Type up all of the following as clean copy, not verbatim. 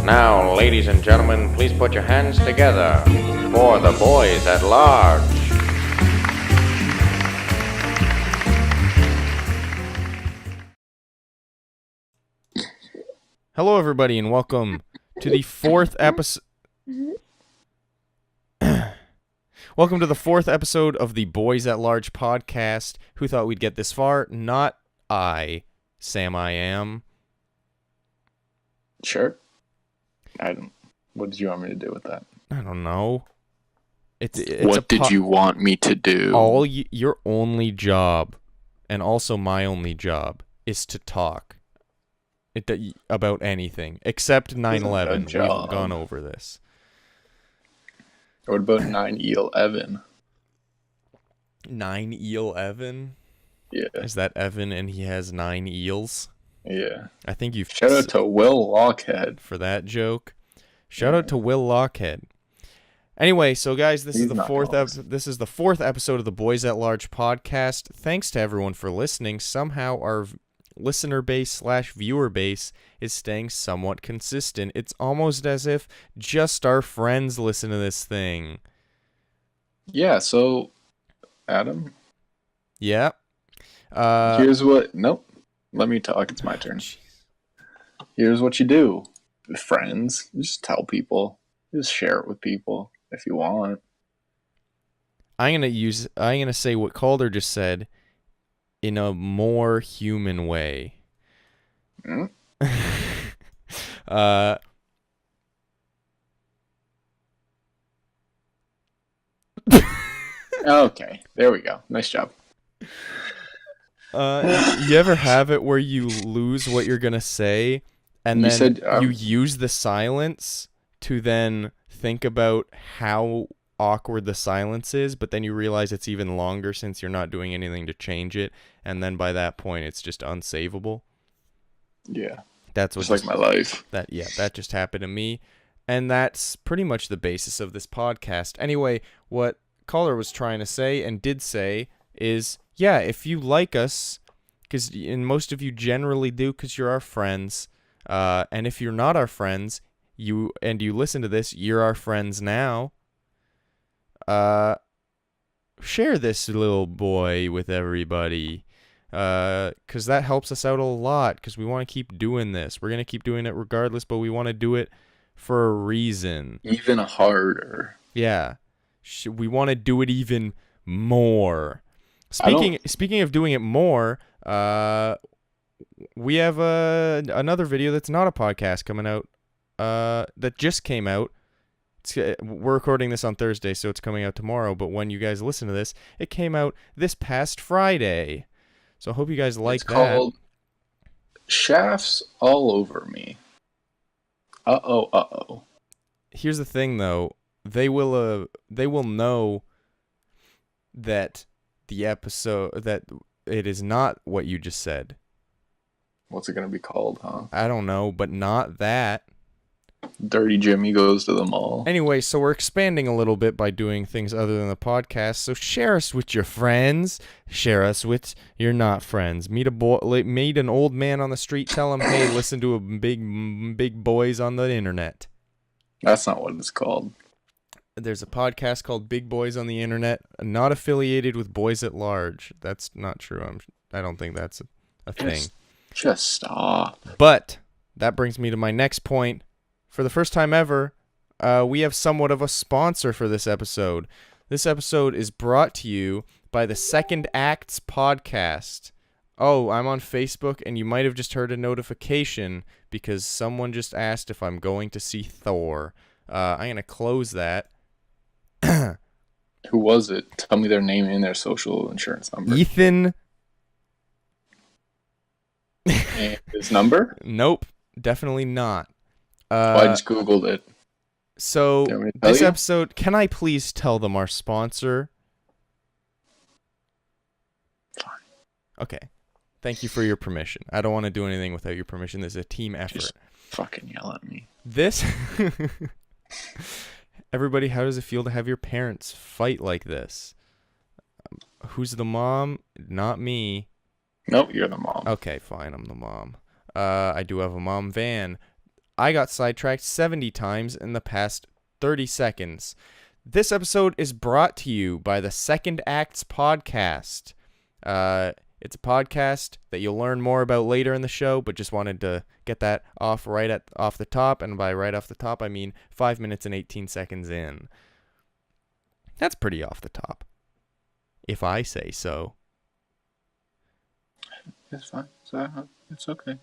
Now, ladies and gentlemen, please put your hands together for the boys at large. Hello, everybody, and welcome to the fourth episode. Welcome to the fourth episode of the Boys at Large podcast. Who thought we'd get this far? Not I, Sam. I am. Sure. What did you want me to do with that? I don't know. What did you want me to do? Your only job, and also my only job, is to talk. About anything except 9/11. We've gone over this. What about 9/11? 9/11? Yeah. Is that Evan and he has 9 eels? Yeah. I think you've... Shout out to Will Lockhead. For that joke. Shout out to Will Lockhead. Anyway, so guys, this is the fourth episode of the Boys at Large podcast. Thanks to everyone for listening. Somehow our listener base / viewer base is staying somewhat consistent. It's almost as if just our friends listen to this thing. Yeah, so Adam. Yeah. Here's what... Nope. Let me talk. It's my turn. Here's what you do with friends. Just tell people. Just share it with people if you want. I'm gonna say what Calder just said in a more human way. Mm? Okay, there we go. Nice job. You ever have it where you lose what you're gonna say, and then you use the silence to then think about how awkward the silence is, but then you realize it's even longer since you're not doing anything to change it, and then by that point it's just unsavable? Yeah. That's what just like my life. That just happened to me, and that's pretty much the basis of this podcast. Anyway, what Caller was trying to say and did say is, yeah, if you like us, and most of you generally do because you're our friends, and if you're not our friends, you listen to this, you're our friends now. Share this little boy with everybody, because that helps us out a lot, because we want to keep doing this. We're going to keep doing it regardless, but we want to do it for a reason. Even harder. Yeah. We want to do it even more. Speaking of doing it more, we have another video that's not a podcast coming out, that just came out. We're recording this on Thursday, so it's coming out tomorrow, but when you guys listen to this, it came out this past Friday. So I hope you guys like that. It's called Shafts All Over Me. Uh-oh. Here's the thing, though. They will know that the episode, that it is not what you just said. What's it going to be called, huh? I don't know, but not that. Dirty Jimmy Goes to the Mall. Anyway, so we're expanding a little bit by doing things other than the podcast. So share us with your friends. Share us with your not friends. Meet an old man on the street. Tell him, hey, listen to a big boys on the internet. That's not what it's called. There's a podcast called Big Boys on the Internet, not affiliated with Boys at Large. That's not true. I don't think that's a thing. Just stop. But that brings me to my next point. For the first time ever, we have somewhat of a sponsor for this episode. This episode is brought to you by the Second Acts podcast. Oh, I'm on Facebook, and you might have just heard a notification because someone just asked if I'm going to see Thor. I'm going to close that. Who was it? Tell me their name and their social insurance number. Ethan. And his number? Nope, definitely not. I just Googled it. So, this episode, can I please tell them our sponsor? Fine. Okay. Thank you for your permission. I don't want to do anything without your permission. This is a team effort. Just fucking yell at me. Everybody, how does it feel to have your parents fight like this? Who's the mom? Not me. Nope, you're the mom. Okay, fine, I'm the mom. I do have a mom van. I got sidetracked 70 times in the past 30 seconds. This episode is brought to you by the Second Acts podcast. It's a podcast that you'll learn more about later in the show, but just wanted to get that off the top. And by right off the top, I mean 5 minutes and 18 seconds in. That's pretty off the top, if I say so. It's fine. It's okay.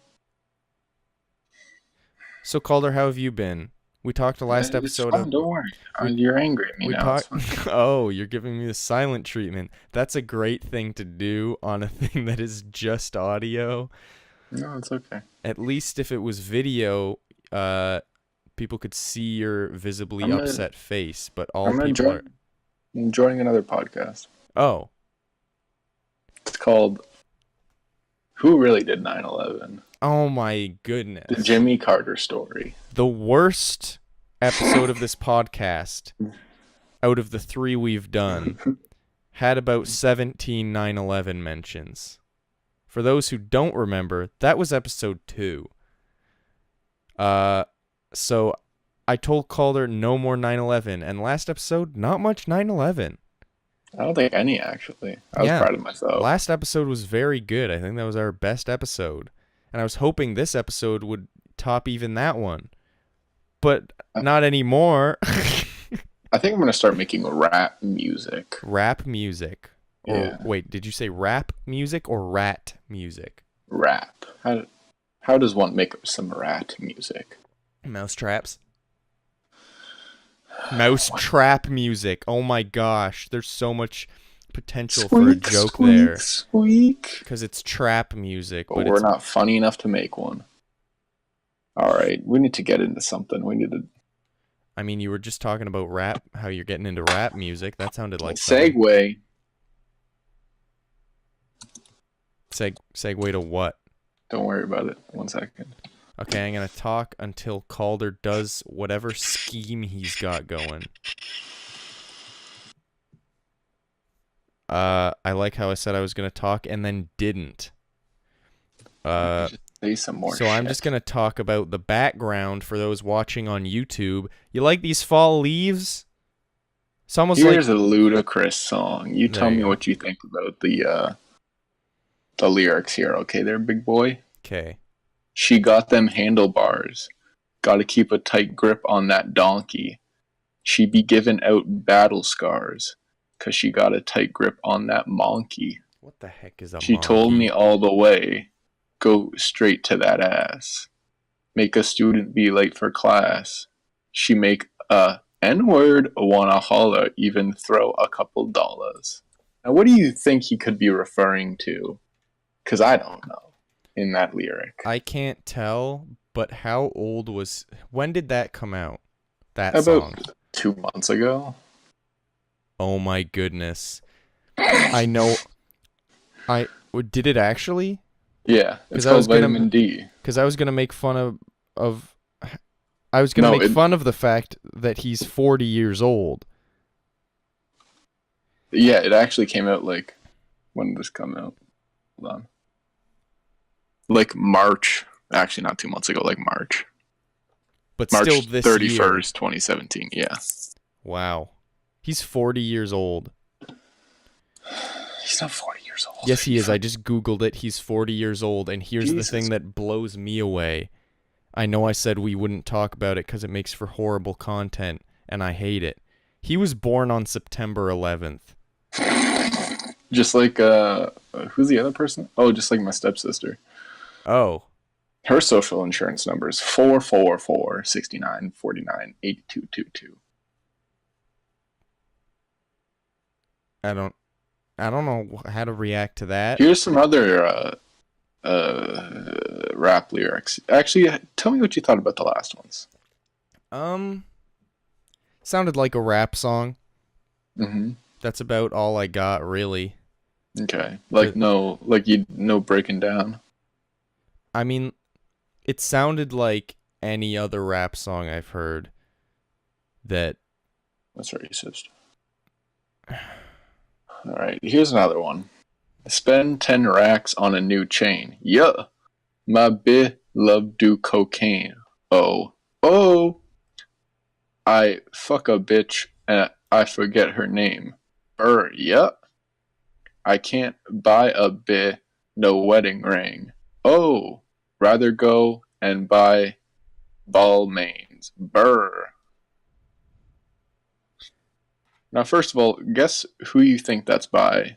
So, Calder, how have you been? We talked last episode. Fine, don't worry. You're angry at me now. Oh, you're giving me the silent treatment. That's a great thing to do on a thing that is just audio. No, it's okay. At least if it was video, people could see your visibly upset face. But I'm joining another podcast. Oh. It's called Who Really Did 9/11? Oh my goodness. The Jimmy Carter story. The worst episode of this podcast, out of the 3 we've done, had about 17 9/11 mentions. For those who don't remember, that was episode 2. So I told Calder no more 9/11, and last episode, not much 9/11. I don't think any, actually. I was proud of myself. Last episode was very good. I think that was our best episode. And I was hoping this episode would top even that one. But not anymore. I think I'm going to start making rap music. Rap music? Yeah. Or, wait, did you say rap music or rat music? Rap. How does one make up some rat music? Mouse traps? Mouse trap music. Oh my gosh. There's so much potential for a joke there. Squeak. Because it's trap music. But we're not funny enough to make one. Alright, we need to get into something. We need to... I mean, you were just talking about rap, how you're getting into rap music. That sounded like... Segue. Segue to what? Don't worry about it. 1 second. Okay, I'm going to talk until Calder does whatever scheme he's got going. I like how I said I was going to talk and then didn't. Say some more so shit. I'm just going to talk about the background for those watching on YouTube. You like these fall leaves? It's almost Here's a ludicrous song. You tell me go. what you think about the lyrics here, okay there, big boy? Okay. She got them handlebars. Gotta keep a tight grip on that donkey. She be giving out battle scars. 'Cause she got a tight grip on that monkey. What the heck is a She monkey? told me all the way. Go straight to that ass. Make a student be late for class. She make a N-word wanna holler, even throw a couple dollars. Now what do you think he could be referring to? 'Cause I don't know. In that lyric. I can't tell, but how old was... When did that come out? That About song? 2 months ago. Oh my goodness. I know... Did it actually? Yeah, it's called Vitamin D. Because I was going to make fun of... I was going to make fun of the fact that he's 40 years old. Yeah, it actually came out like... When did this come out? Hold on. Like March. Actually, not 2 months ago, like March. But March still this 31st, year. 2017, yeah. Wow. He's 40 years old. He's not 40 years old. Yes, he is. I just Googled it. He's 40 years old. And here's the thing that blows me away. I know I said we wouldn't talk about it because it makes for horrible content, and I hate it. He was born on September 11th. Just like, who's the other person? Oh, just like my stepsister. Oh. Her social insurance number is 444-6949-8222. I don't know how to react to that. Here's some other rap lyrics. Actually, tell me what you thought about the last ones. Sounded like a rap song. Mm-hmm. That's about all I got, really. Okay. No breaking down. I mean, it sounded like any other rap song I've heard that... That's racist. Alright, here's another one. Spend 10 racks on a new chain. Yeah. My bitch love do cocaine. Oh, oh, I fuck a bitch and I forget her name. Yep. I can't buy a no wedding ring. Oh, rather go and buy Balmain's. Now, first of all, guess who you think that's by?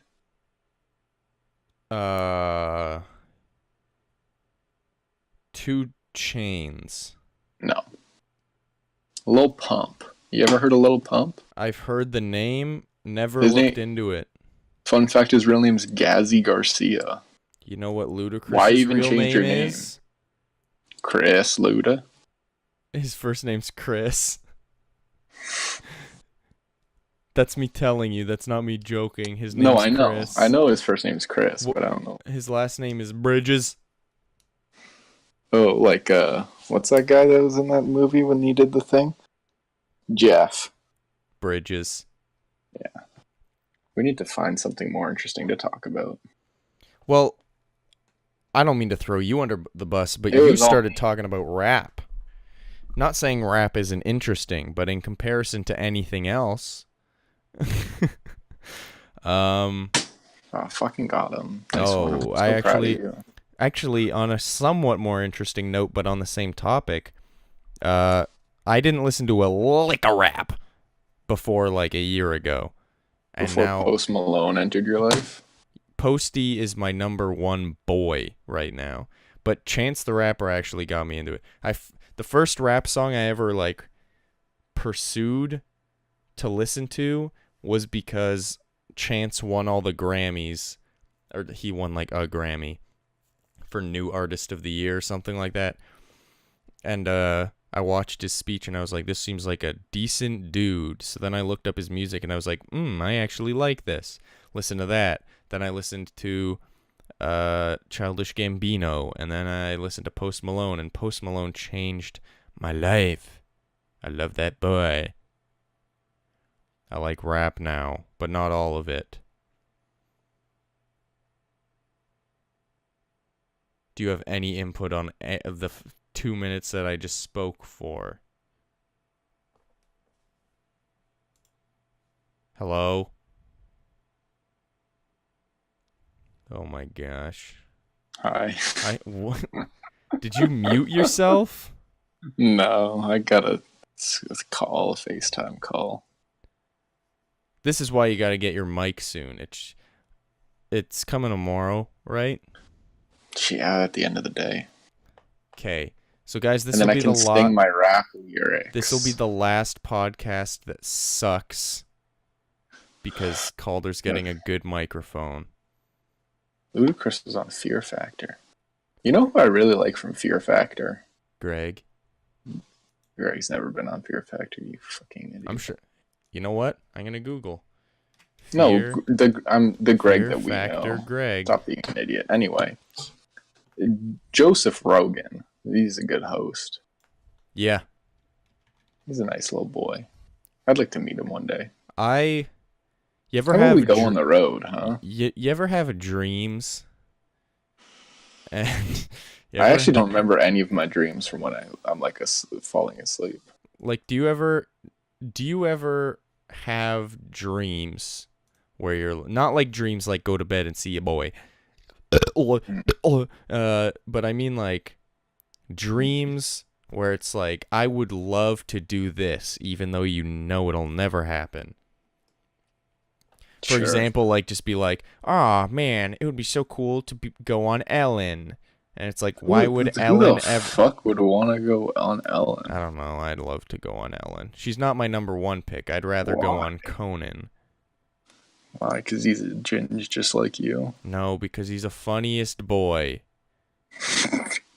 Two Chains. No. Lil Pump. You ever heard of Lil Pump? I've heard the name, never His looked name- into it. Fun fact, his real name's Gazzy Garcia. You know what Ludacris' Why even real change your name name? is? Chris Luda. His first name's Chris. That's me telling you. That's not me joking. His name's No, I know. Chris. I know his first name's Chris, but I don't know. His last name is Bridges. Oh, like, what's that guy that was in that movie when he did the thing? Jeff. Bridges. We need to find something more interesting to talk about. Well, I don't mean to throw you under the bus, but It you was all started me. talking about rap. Not saying rap isn't interesting, but in comparison to anything else, Oh, fucking got him. Nice Oh, one. I'm so I proud of actually- you. actually, on a somewhat more interesting note, but on the same topic, I didn't listen to a lick of rap before like a year ago, and Before now Post Malone entered your life. Posty is my number one boy right now. But Chance the Rapper actually got me into it. The first rap song I ever like pursued to listen to was because Chance won all the Grammys, or he won like a Grammy for New Artist of the Year or something like that. And I watched his speech and I was like, this seems like a decent dude. So then I looked up his music and I was like, I actually like this. Listen to that. Then I listened to Childish Gambino, and then I listened to Post Malone, and Post Malone changed my life. I love that boy. I like rap now, but not all of it. Do you have any input on the 2 minutes that I just spoke for? Hello? Oh my gosh. Hi. What? Did you mute yourself? No, I got a call, a FaceTime call. This is why you got to get your mic soon. It's coming tomorrow, right? Yeah, at the end of the day. Okay. So guys, this And then will I be can the sing my rap lyrics. This will be the last podcast that sucks because Calder's getting a good microphone. Ludacris was on Fear Factor. You know who I really like from Fear Factor? Greg, Greg's never been on Fear Factor, you fucking idiot. I'm sure. You know what? I'm gonna Google. No, Fear- I'm the Greg Fear that we Factor know. Greg. Stop being an idiot. Anyway, Joseph Rogan. He's a good host. Yeah, He's a nice little boy. I'd like to meet him one day. You ever How about have we go on the road, huh? you ever have dreams? And you I ever- actually don't remember any of my dreams from when I'm like falling asleep. like. Do you ever have dreams where you're not like dreams like go to bed and see a boy, but I mean like dreams where it's like I would love to do this even though you know it'll never happen. For Sure. example, like just be like, "Ah, man, it would be so cool to go on Ellen." And it's like, why would Who Ellen the ever? fuck would want to go on Ellen? I don't know. I'd love to go on Ellen. She's not my number one pick. I'd rather go Why? on Conan. Why? Because he's a ginge just like you. No, because he's a funniest boy.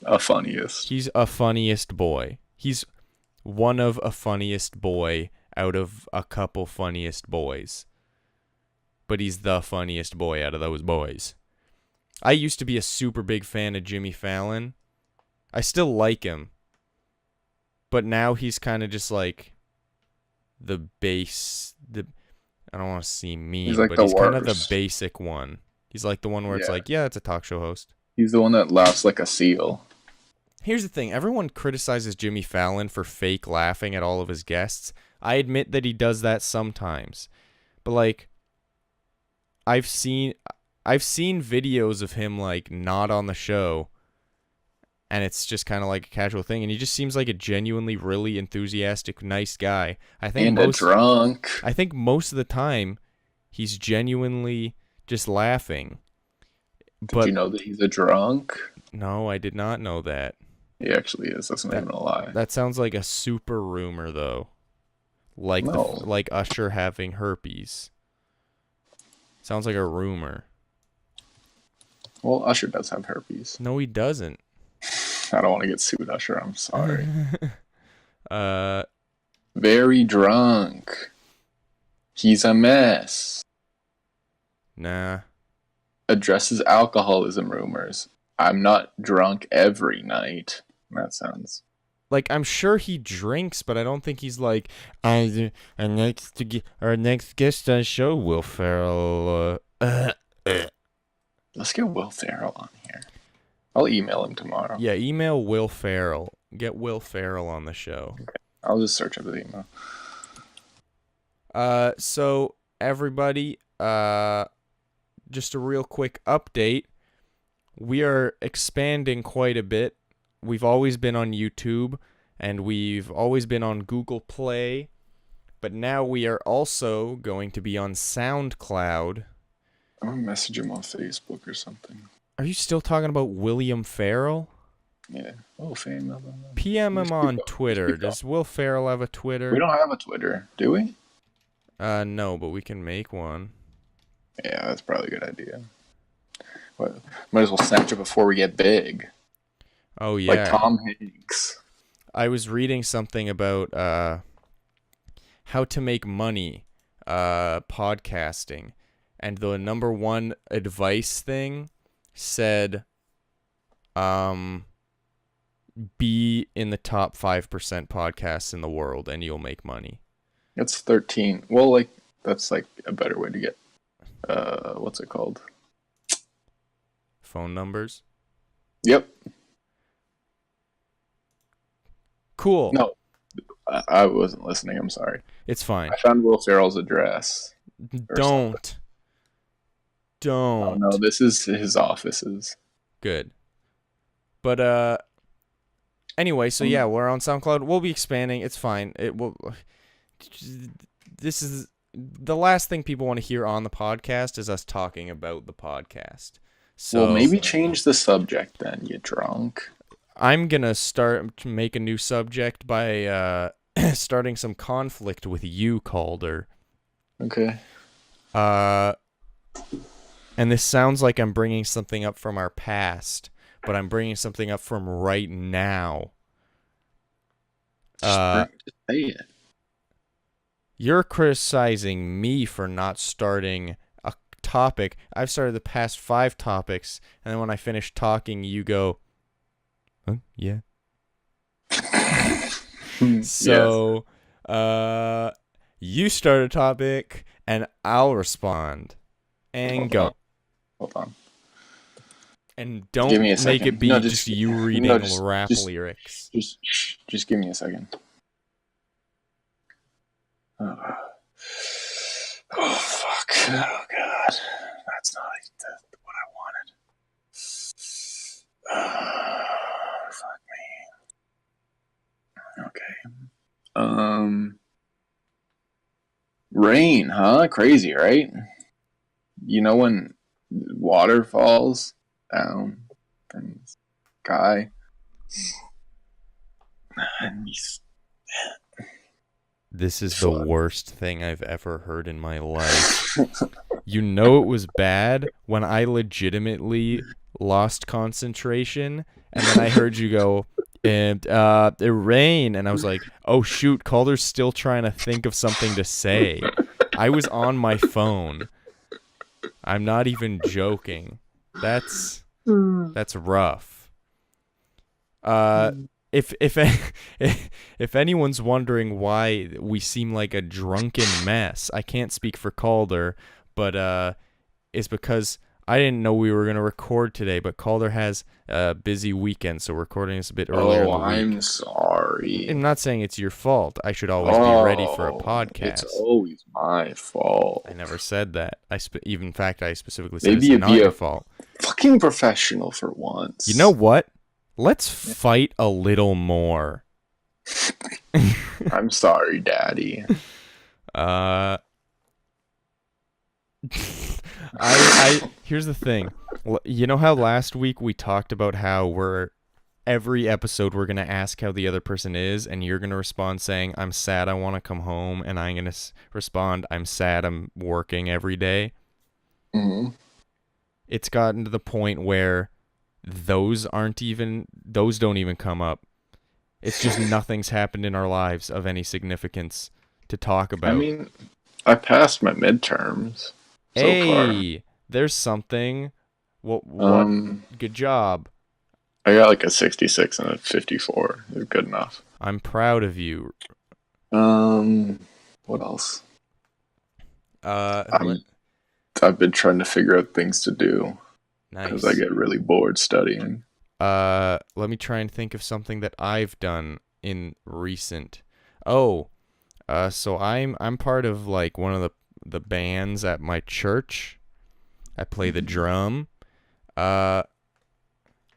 A funniest. He's a funniest boy. He's one of a funniest boy out of a couple funniest boys. But he's the funniest boy out of those boys. I used to be a super big fan of Jimmy Fallon. I still like him. But now he's kind of just like I don't want to seem mean, He's like but the he's kind of the worst. basic one. He's like the one where it's Yeah. like, yeah, it's a talk show host. He's the one that laughs like a seal. Here's the thing. Everyone criticizes Jimmy Fallon for fake laughing at all of his guests. I admit that he does that sometimes. But, like, I've seen videos of him, like, not on the show, and it's just kind of like a casual thing, and he just seems like a genuinely really enthusiastic, nice guy. I think a drunk. I think most of the time he's genuinely just laughing. Did you know that he's a drunk? No, I did not know that. He actually is. That's not even a lie. That sounds like a super rumor, though. Like like Usher having herpes. Sounds like a rumor. Well, Usher does have herpes. No, he doesn't. I don't want to get sued, Usher. I'm sorry. Uh, Very drunk. He's a mess. nah. Addresses alcoholism rumors. I'm not drunk every night. That sounds... Like, I'm sure he drinks, but I don't think he's like, our next guest on show, Will Ferrell. Let's get Will Ferrell on here. I'll email him tomorrow. Yeah, email Will Ferrell. Get Will Ferrell on the show. Okay. I'll just search up his email. So everybody, just a real quick update. We are expanding quite a bit. We've always been on YouTube, and we've always been on Google Play, but now we are also going to be on SoundCloud. I'm gonna message him on Facebook or something. Are you still talking about William Ferrell? Yeah. Oh, fan. PM him on Twitter. Does Will Ferrell have a Twitter? We don't have a Twitter, do we? No, but we can make one. Yeah, that's probably a good idea. Well, might as well snatch it before we get big. Oh, yeah. Like Tom Hanks. I was reading something about how to make money podcasting, and the number one advice thing said be in the top 5% podcasts in the world and you'll make money. It's 13. Well, like, that's like a better way to get what's it called? Phone numbers? Yep. Cool. No, I wasn't listening. I'm sorry. It's fine. I found Will Ferrell's address. Don't. Oh, no, this is his offices. Good. But, anyway, so yeah, we're on SoundCloud. We'll be expanding. It's fine. It will. This is the last thing people want to hear on the podcast is us talking about the podcast. So well, maybe change the subject then, you drunk. I'm gonna start to make a new subject by starting some conflict with you, Calder. Okay. And this sounds like I'm bringing something up from our past, but I'm bringing something up from right now. Just say it. You're criticizing me for not starting a topic. I've started the past 5 topics, and then when I finish talking, you go, huh? Yeah. So, you start a topic, and I'll respond. And go. Hold on. And don't Give me a make second. it be No, just you reading rap lyrics. Just give me a second. Oh, fuck. Oh, God. That's not what I wanted. Fuck me. Okay. Rain, huh? Crazy, right? You know when water falls down from the sky? And This is the worst thing I've ever heard in my life. You know it was bad when I legitimately lost concentration, and then I heard you go, and it rained, and I was like, oh shoot, Calder's still trying to think of something to say. I was on my phone. I'm not even joking. That's rough. If anyone's wondering why we seem like a drunken mess, I can't speak for Calder, but it's because I didn't know we were going to record today, but Calder has a busy weekend, so we're recording this a bit earlier in the week. I'm sorry. I'm not saying it's your fault. I should always be ready for a podcast. It's always my fault. I never said that. In fact, I specifically said Maybe it's not your fault. Fucking professional for once. You know what? Let's fight a little more. I'm sorry, Daddy. Here's the thing. You know how last week we talked about how every episode we're going to ask how the other person is, and you're going to respond saying, I'm sad, I want to come home, and I'm going to respond, I'm sad, I'm working every day. Mm-hmm. It's gotten to the point where those don't even come up. It's just nothing's happened in our lives of any significance to talk about. I mean, I passed my midterms. Hey, there's something. What? Good job. I got like a 66 and a 54. They're good enough. I'm proud of you. What else? I've been trying to figure out things to do. Nice. Because I get really bored studying. Let me try and think of something that I've done in recent. So I'm part of like one of the bands at my church. I play the drum. I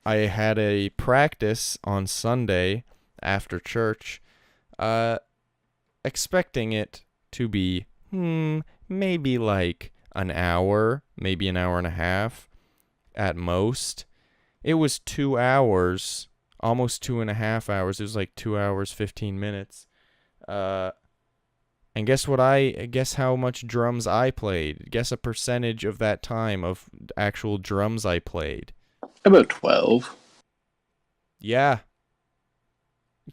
had a practice on Sunday after church, expecting it to be maybe like an hour, maybe an hour and a half at most. It was 2 hours, almost 2.5 hours. It was like 2 hours, 15 minutes. And guess how much drums I played? Guess a percentage of that time of actual drums I played. About 12. Yeah.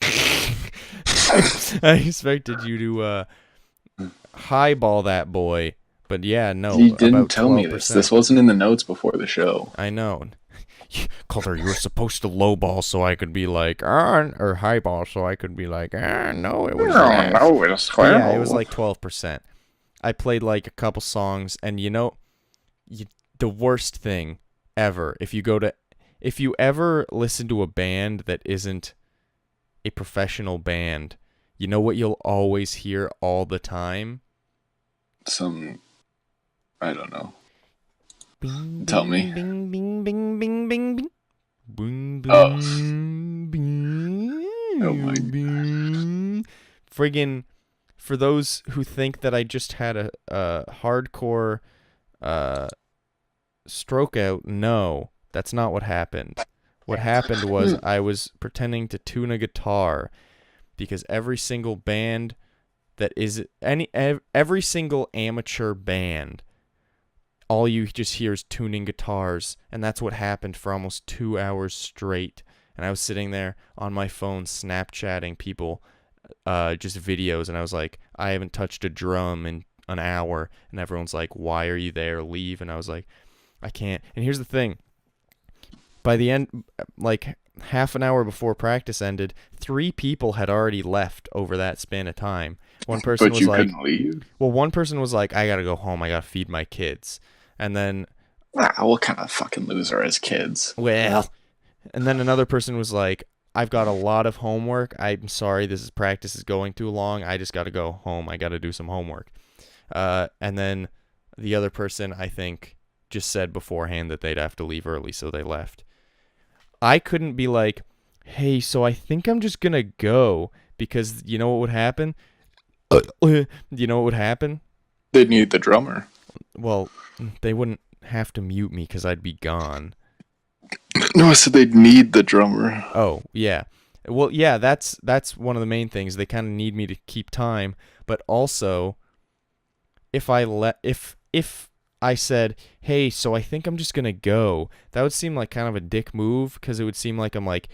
I expected you to highball that boy. But yeah, no. You didn't tell 12%. me this. This wasn't in the notes before the show. I know. Calder, you were supposed to lowball so I could be like, or highball so I could be like, no, it was less. No, it was 12. Yeah, it was like 12%. I played like a couple songs, and the worst thing ever, if you ever listen to a band that isn't a professional band, you know what you'll always hear all the time? I don't know. Bing, Tell bing, me. Bing, bing, bing, bing, bing, bing. Boom, Oh. bing, Oh my bing. Friggin', for those who think that I just had a hardcore stroke out, no, that's not what happened. What happened was I was pretending to tune a guitar, because every single band that is every single amateur band, all you just hear is tuning guitars, and that's what happened for almost 2 hours straight. And I was sitting there on my phone Snapchatting people just videos, and I was like, I haven't touched a drum in an hour, and everyone's like, why are you there? Leave. And I was like, I can't. And here's the thing. By the end, like half an hour before practice ended, 3 people had already left over that span of time. One person was like, couldn't leave? Well, one person was like, I gotta go home, I gotta feed my kids. And then, What kind of fucking loser is kids? well, and then another person was like, I've got a lot of homework. I'm sorry, practice is going too long. I just gotta go home. I gotta do some homework. And then the other person, I think, just said beforehand that they'd have to leave early, so they left. I couldn't be like, hey, so I think I'm just gonna go, because you know what would happen? You know what would happen? They'd need the drummer. Well, they wouldn't have to mute me because I'd be gone. No, I said they'd need the drummer. Oh, yeah. Well, yeah, that's one of the main things. They kind of need me to keep time, but also if I said, "Hey, so I think I'm just going to go." That would seem like kind of a dick move, because it would seem like I'm like,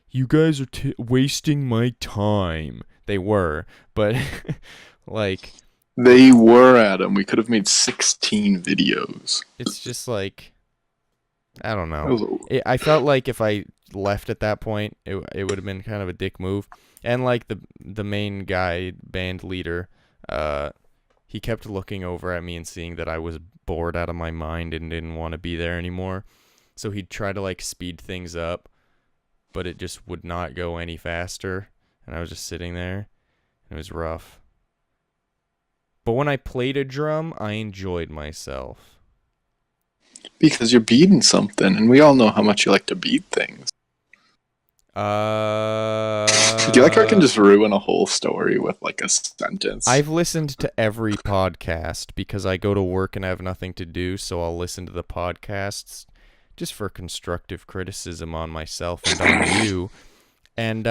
"You guys are wasting my time." They were, but like They were, Adam. We could have made 16 videos. it's just like, I don't know. I felt like if I left at that point, it would have been kind of a dick move. And like the main guy, band leader, he kept looking over at me and seeing that I was bored out of my mind and didn't want to be there anymore. So he'd try to like speed things up, but it just would not go any faster. And I was just sitting there. It was rough. But when I played a drum, I enjoyed myself. Because you're beating something, and we all know how much you like to beat things. Do you like how I can just ruin a whole story with like a sentence? I've listened to every podcast because I go to work and I have nothing to do, so I'll listen to the podcasts just for constructive criticism on myself and on you. And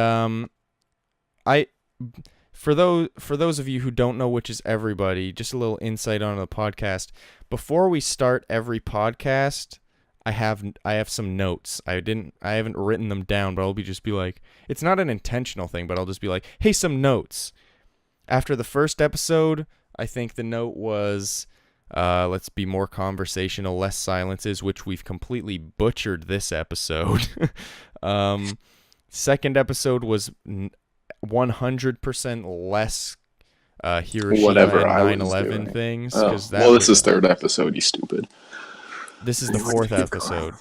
for those of you who don't know which is everybody, just a little insight on the podcast. Before we start every podcast, I have some notes. I haven't written them down, but I'll just be like, it's not an intentional thing, but I'll just be like, hey, some notes. After the first episode, I think the note was, let's be more conversational, less silences, which we've completely butchered this episode. Second episode was 100% less Hiroshima Whatever and 9/11 things. This is third episode, you stupid. This is the fourth episode.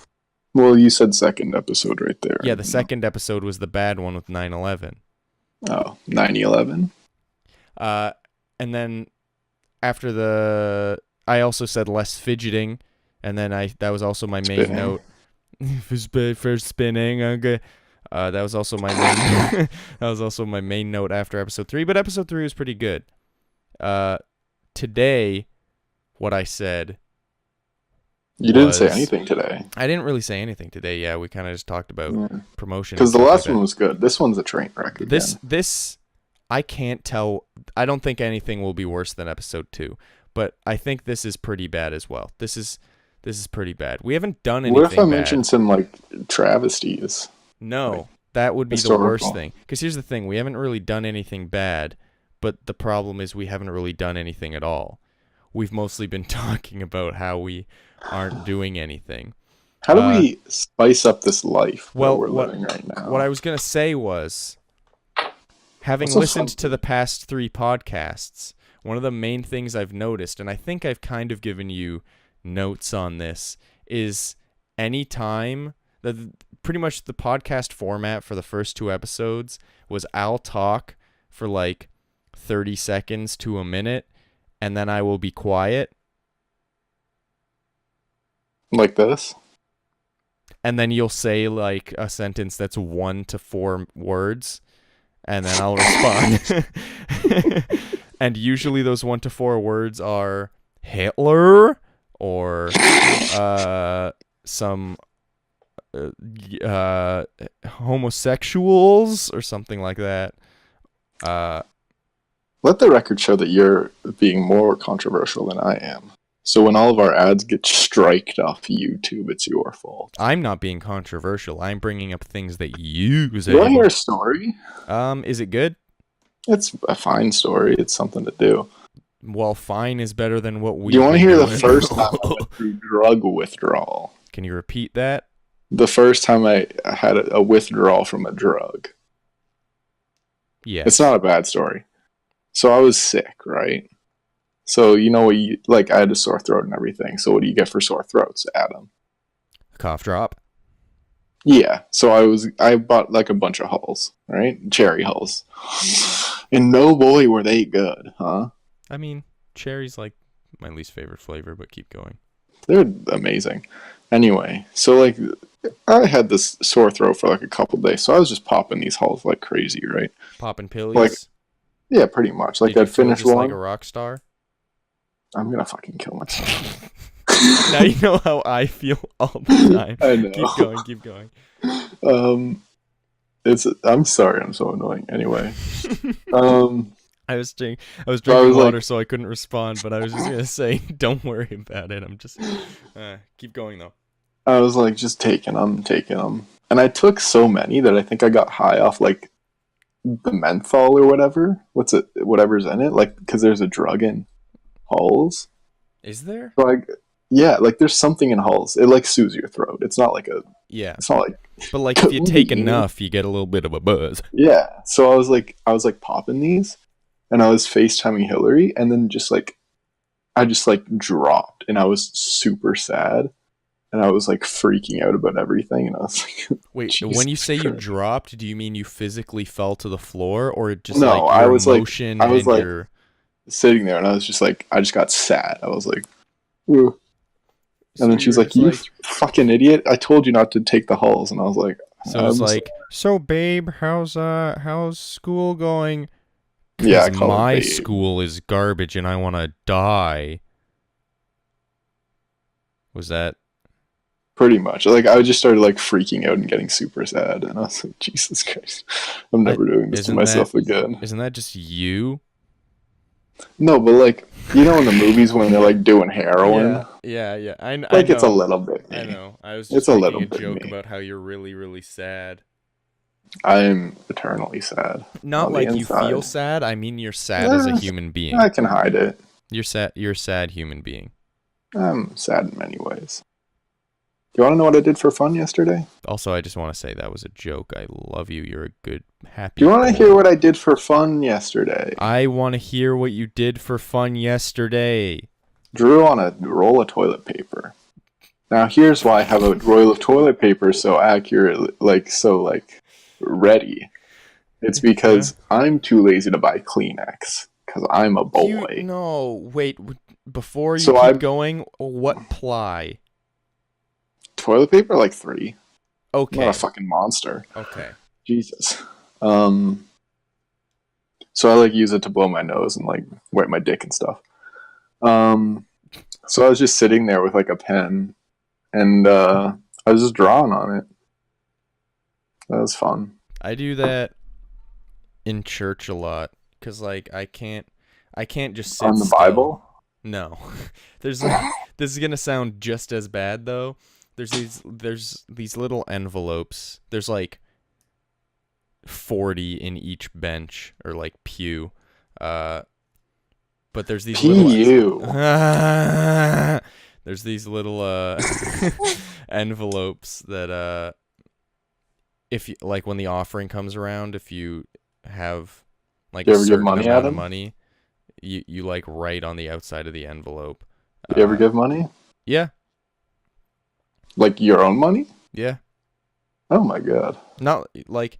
Well, you said second episode right there. Yeah, the second episode was the bad one with 9/11. Oh, 9/11? And then after I also said less fidgeting, and then that was also my main note. For spinning, okay. That was also my main that was also my main note after episode 3, but episode 3 was pretty good. Today, what I said. You didn't say anything today. I didn't really say anything today. Yeah, we kind of just talked about promotion. Because the last one was good. This one's a train wreck again. This, I can't tell. I don't think anything will be worse than episode 2, but I think this is pretty bad as well. This is pretty bad. We haven't done anything. What if I bad. mentioned some like travesties? No, like, that would be historical. the worst thing. Because here's the thing: we haven't really done anything bad, but the problem is we haven't really done anything at all. We've mostly been talking about how we aren't doing anything. How do we spice up this life we're living right now? What I was going to say was, having listened to the past 3 podcasts, one of the main things I've noticed, and I think I've kind of given you notes on this, is anytime that pretty much the podcast format for the first 2 episodes was I'll talk for like 30 seconds to a minute, and then I will be quiet. Like this? And then you'll say like a sentence that's 1 to 4 words, and then I'll respond. And usually those 1 to 4 words are Hitler or some homosexuals or something like that. Let the record show that you're being more controversial than I am. So when all of our ads get striked off YouTube, it's your fault. I'm not being controversial. I'm bringing up things that you say. You want to hear a story? Is it good? It's a fine story. It's something to do. Well, fine is better than what we. Do you want to hear the first time I went through drug withdrawal? Can you repeat that? The first time I had a withdrawal from a drug. Yeah. It's not a bad story. So I was sick, right? So you know what I had a sore throat and everything. So what do you get for sore throats, Adam? A cough drop. Yeah. So I bought like a bunch of hulls, right? Cherry hulls. And no boy were they good, huh? I mean, cherry's like my least favorite flavor, but keep going. They're amazing. Anyway, so like I had this sore throat for like a couple days, so I was just popping these hulls like crazy, right? Popping pillies? Like, yeah, pretty much. Like I'd finish one. Like a rock star? I'm gonna fucking kill myself. Now you know how I feel all the time. I know. Keep going. I'm sorry, I'm so annoying. Anyway. I was drinking water, so I couldn't respond, but I was just gonna say, don't worry about it. I'm just keep going though. I was like just taking them, and I took so many that I think I got high off like the menthol or whatever. Whatever's in it, like because there's a drug in hulls. Is there? So like, yeah, like there's something in hulls. It like soothes your throat. It's not like It's not like. But like if you take enough, you get a little bit of a buzz. Yeah. So I was like popping these. And I was FaceTiming Hillary, and then just like I just like dropped, and I was super sad, and I was like freaking out about everything, and I was like, Wait, when you say you Christ. dropped, do you mean you physically fell to the floor, or just No, like I your was like, emotion I was and like your? sitting there, and I was just like, I just got sad. I was like, ooh. And So then she's you're like, "You fucking idiot! I told you not to take the hulls." And I was like, So it's like, so babe, how's school going? Yeah, I Because call her my babe. school is garbage and I want to die. Was that? Pretty much. Like, I just started like freaking out and getting super sad, and I was like, Jesus Christ, I'm never doing this to myself again. Isn't that just you? No, but like, you know, in the movies when they're like doing heroin, Yeah. I know. like it's a little bit me. I know. I was It's just a making little a bit joke me. about how you're really, really sad. I'm eternally sad. Not on the like you inside. feel sad. I mean, you're sad as a human being. I can hide it. You're sad. You're a sad human being. I'm sad in many ways. Do you want to know what I did for fun yesterday? Also, I just want to say that was a joke. I love you. You're a good, happy. Do you want to boy. hear what I did for fun yesterday? I want to hear what you did for fun yesterday. Drew on a roll of toilet paper. Now here's why I have a roll of toilet paper so accurate, so ready. It's because I'm too lazy to buy Kleenex because I'm a boy. No, wait. Before you So keep going, what ply? Toilet paper, like 3. Okay. I'm not a fucking monster. Okay. Jesus. So I like use it to blow my nose and like wipe my dick and stuff. So I was just sitting there with like a pen, and I was just drawing on it. That was fun. I do that in church a lot because like I can't just sit On the still. Bible? No. This is gonna sound just as bad though. There's these little envelopes. There's like 40 in each bench or like pew. But there's these P.U. there's these little envelopes that if you, like when the offering comes around, if you have like a certain amount of money, you like write on the outside of the envelope. You ever give money? Yeah. Like your own money? Yeah. Oh my god. Not like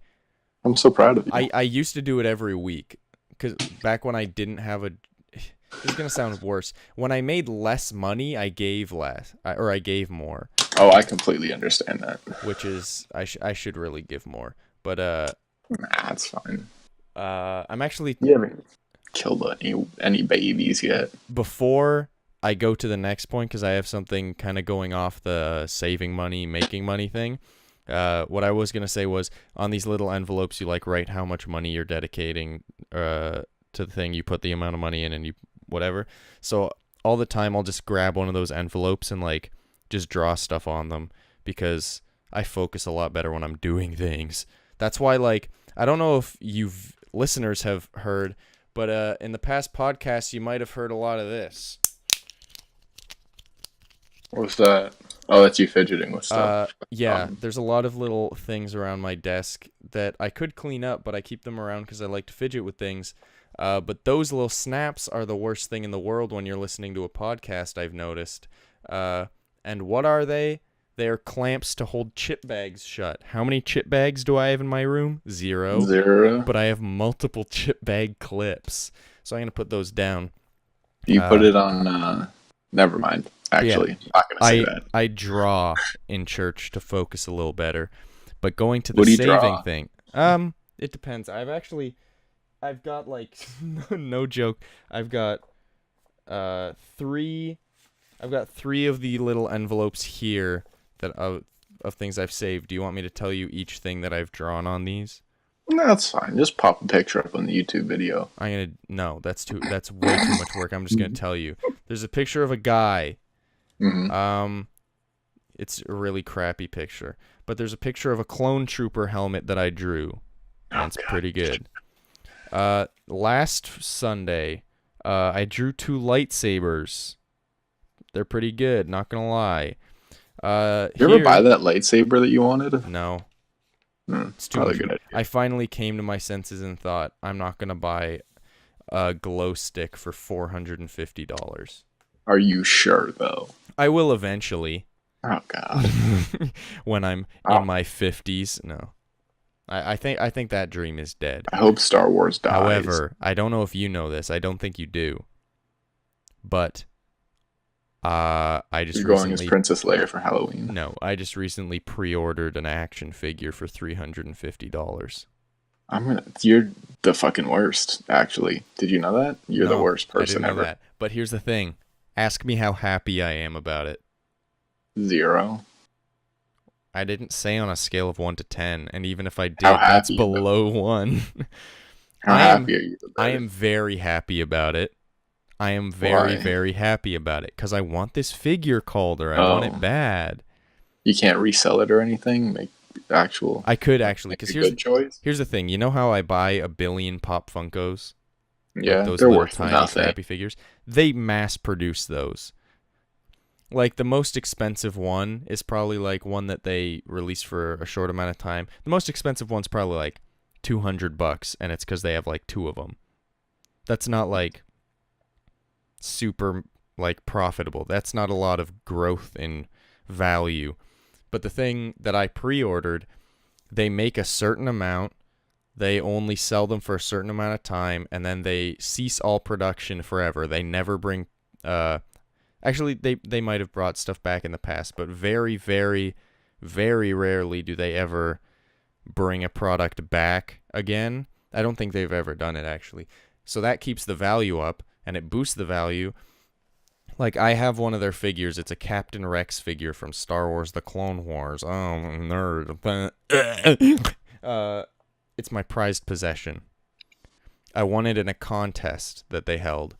I'm so proud of you. I used to do it every week because back when I didn't have a. This is gonna sound worse. When I made less money, I gave less, or I gave more. Oh, I completely understand that. Which is I should really give more, but Nah, it's fine. I'm actually. You haven't killed any babies yet. Before I go to the next point, because I have something kind of going off the saving money, making money thing. What I was gonna say was on these little envelopes, you like write how much money you're dedicating to the thing. You put the amount of money in, and you whatever. So all the time, I'll just grab one of those envelopes and like just draw stuff on them because I focus a lot better when I'm doing things. That's why, like, I don't know if listeners have heard, but in the past podcasts, you might have heard a lot of this. What's that? Oh, that's you fidgeting with stuff. Yeah, there's a lot of little things around my desk that I could clean up, but I keep them around because I like to fidget with things. But those little snaps are the worst thing in the world when you're listening to a podcast, I've noticed. And what are they? They are clamps to hold chip bags shut. How many chip bags do I have in my room? 0. 0. But I have multiple chip bag clips. So I'm going to put those down. You put it on... Never mind. Actually, yeah, not going to say that. I draw in church to focus a little better. But going to the saving thing... It depends. I've got like... no joke. I've got 3... I've got 3 of the little envelopes here that of things I've saved. Do you want me to tell you each thing that I've drawn on these? No, that's fine. Just pop a picture up on the YouTube video. No, that's way too much work. I'm just gonna tell you. There's a picture of a guy. Mm-hmm. It's a really crappy picture, but there's a picture of a clone trooper helmet that I drew. That's pretty good. Last Sunday, I drew 2 lightsabers. They're pretty good, not gonna lie. You ever buy that lightsaber that you wanted? No. It's too good idea. I finally came to my senses and thought, I'm not gonna buy a glow stick for $450. Are you sure though? I will eventually. Oh God. When I'm Oh. in my 50s. No. I think that dream is dead. I hope Star Wars dies. However, I don't know if you know this. I don't think you do. But I just You're going recently as Princess Leia for Halloween. No, I just recently pre-ordered an action figure for $350. You're the fucking worst, actually. Did you know that? You're the No, worst I person didn't know ever. that. But here's the thing. Ask me how happy I am about it. 0. I didn't say on a scale of 1 to 10, and even if I did, How that's happy, below 1. How happy are you? I am very happy about it. I am very, Why? very happy about it because I want this figure, Calder. I want it bad. You can't resell it or anything? Make actual... I could actually, because good choice? here's the thing. You know how I buy a billion Pop Funkos? Yeah, Like those they're little worth tiny nothing. crappy figures? They mass produce those. Like the most expensive one is probably like one that they release for a short amount of time. The most expensive one's probably like $200, and it's because they have like 2 of them. That's not like super like profitable. That's not a lot of growth in value. But the thing that I pre-ordered, they make a certain amount, they only sell them for a certain amount of time, and then they cease all production forever. They never bring actually they might have brought stuff back in the past, but very, very, very rarely do they ever bring a product back again. I don't think they've ever done it, actually. So that keeps the value up, and it boosts the value. Like, I have one of their figures. It's a Captain Rex figure from Star Wars The Clone Wars. Oh, nerd. It's my prized possession. I won it in a contest that they held.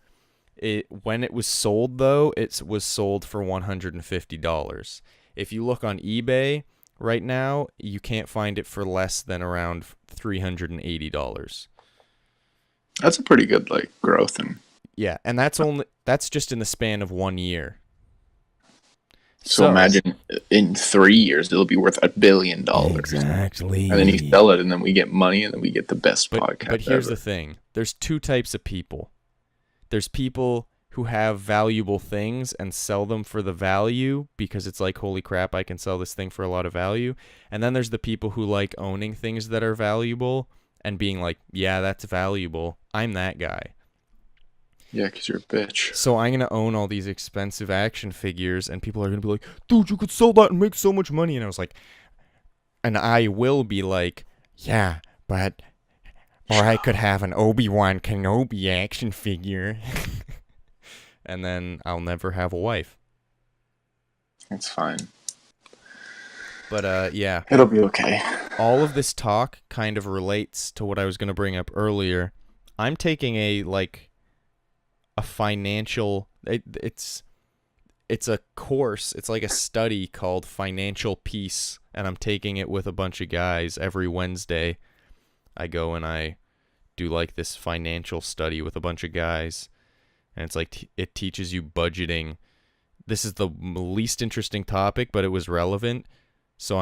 When it was sold, though, it was sold for $150. If you look on eBay right now, you can't find it for less than around $380. That's a pretty good like growth and Yeah, and that's just in the span of 1 year. so imagine in 3 years it'll be worth $1 billion. Exactly. And then you sell it, and then we get money, and then we get the best podcast. But here's ever. the thing: there's 2 types of people. There's people who have valuable things and sell them for the value because it's like, holy crap, I can sell this thing for a lot of value. And then there's the people who like owning things that are valuable and being like, yeah, that's valuable. I'm that guy. Yeah, because you're a bitch. So I'm going to own all these expensive action figures, and people are going to be like, dude, you could sell that and make so much money. And I was like, and I will be like, yeah, but, or I could have an Obi-Wan Kenobi action figure. And then I'll never have a wife. It's fine. But, yeah. It'll be okay. All of this talk kind of relates to what I was going to bring up earlier. I'm taking a financial, it's a course, it's like a study called Financial Peace, and I'm taking it with a bunch of guys every Wednesday. I go and I do like this financial study with a bunch of guys, and it's like it teaches you budgeting. This is the least interesting topic, but it was relevant, so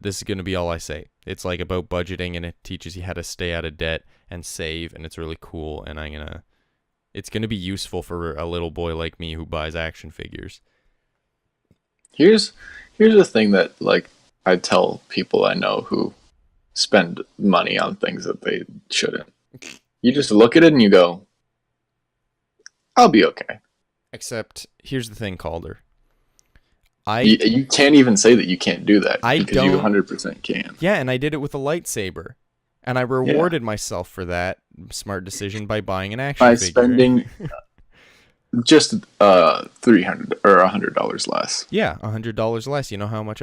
this is gonna be all I say. It's like about budgeting, and it teaches you how to stay out of debt and save, and it's really cool, and it's going to be useful for a little boy like me who buys action figures. Here's the thing that like I tell people I know who spend money on things that they shouldn't. You just look at it and you go, I'll be okay. Except, here's the thing, Calder. You can't even say that you can't do that because you 100% can. Yeah, and I did it with a lightsaber. And I rewarded myself for that smart decision by buying an action figure. By spending just $300 or $100 less. Yeah, $100 less. You know how much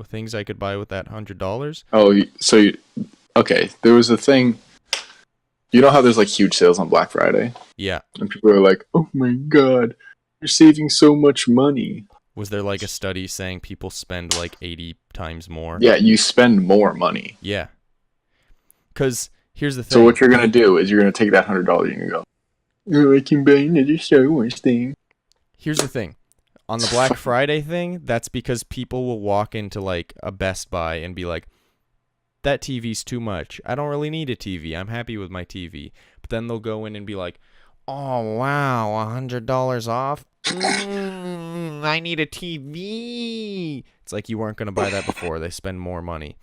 things I could buy with that $100? Oh, so okay. There was a thing. You know how there's like huge sales on Black Friday? Yeah. And people are like, "Oh my god, you're saving so much money." Was there like a study saying people spend like 80 times more? Yeah, you spend more money. Yeah. Because here's the thing. So what you're going to do is you're going to take that $100 and you go, "Oh, I can buy another Star Wars thing." Here's the thing. On the Black Friday thing, that's because people will walk into like a Best Buy and be like, that TV's too much. I don't really need a TV. I'm happy with my TV. But then they'll go in and be like, oh, wow, $100 off? I need a TV. It's like you weren't going to buy that before. They spend more money.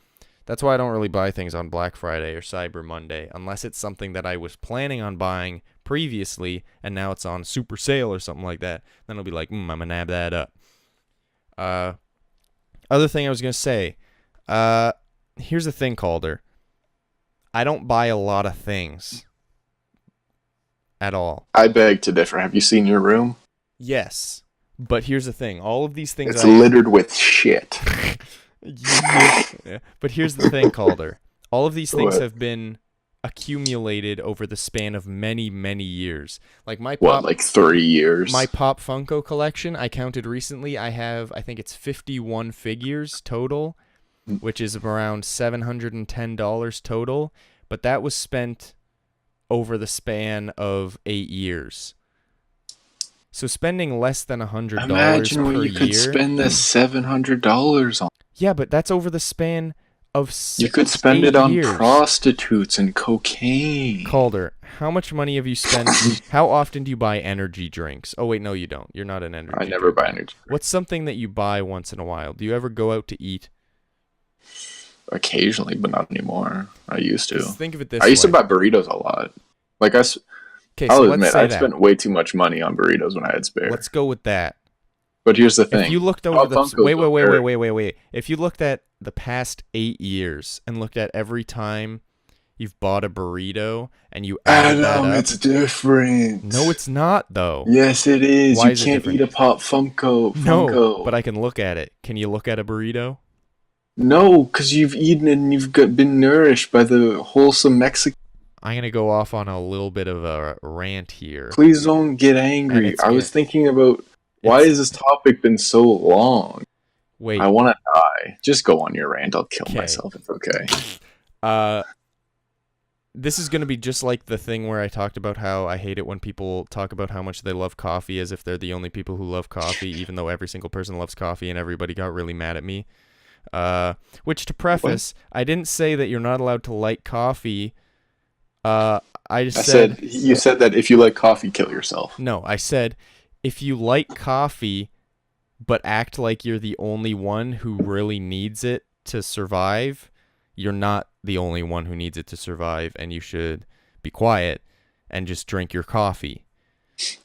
That's why I don't really buy things on Black Friday or Cyber Monday, unless it's something that I was planning on buying previously, and now it's on super sale or something like that. Then I'll be like, I'm going to nab that up. Other thing I was going to say, here's the thing, Calder. I don't buy a lot of things at all. I beg to differ. Have you seen your room? Yes, but here's the thing. All of these things It's littered with shit. Yeah. But here's the thing, Calder. All of these things What? have been accumulated over the span of many, many years. Like my What, pop, like 3 years? my Pop Funko collection, I counted recently. I think it's 51 figures total, which is around $710 total. But that was spent over the span of 8 years. So spending less than $100 Imagine per what you year. could spend the $700 on. Yeah, but that's over the span of You could spend it on years. prostitutes and cocaine. Calder, how much money have you spent? How often do you buy energy drinks? Oh, wait, no, you don't. You're not an energy I never drink buy guy. energy. What's something that you buy once in a while? Do you ever go out to eat? Occasionally, but not anymore. I used to. Just think of it this I used to way. buy burritos a lot. Like Okay, I'll so let's admit, say I that. spent way too much money on burritos when I had spare. Let's go with that. But here's the thing. If you looked over Pop the Funkos wait. If you looked at the past 8 years and looked at every time you've bought a burrito and you added that Adam, up, it's different. no, it's not though. Yes, it is. Why You is it can't different? eat a Pop Funko. No, but I can look at it. Can you look at a burrito? No, because you've eaten and been nourished by the wholesome Mexican. I'm gonna go off on a little bit of a rant here. Please don't get And angry. it's I was good. thinking about why has this topic been so long? Wait, I want to die. Just go on your rant. I'll kill Okay. myself. It's okay. this is gonna be just like the thing where I talked about how I hate it when people talk about how much they love coffee as if they're the only people who love coffee, even though every single person loves coffee and everybody got really mad at me. Which to preface, I didn't say that you're not allowed to like coffee. I just I said said you said that if you like coffee, kill yourself. no. I said if you like coffee, but act like you're the only one who really needs it to survive, you're not the only one who needs it to survive, and you should be quiet and just drink your coffee.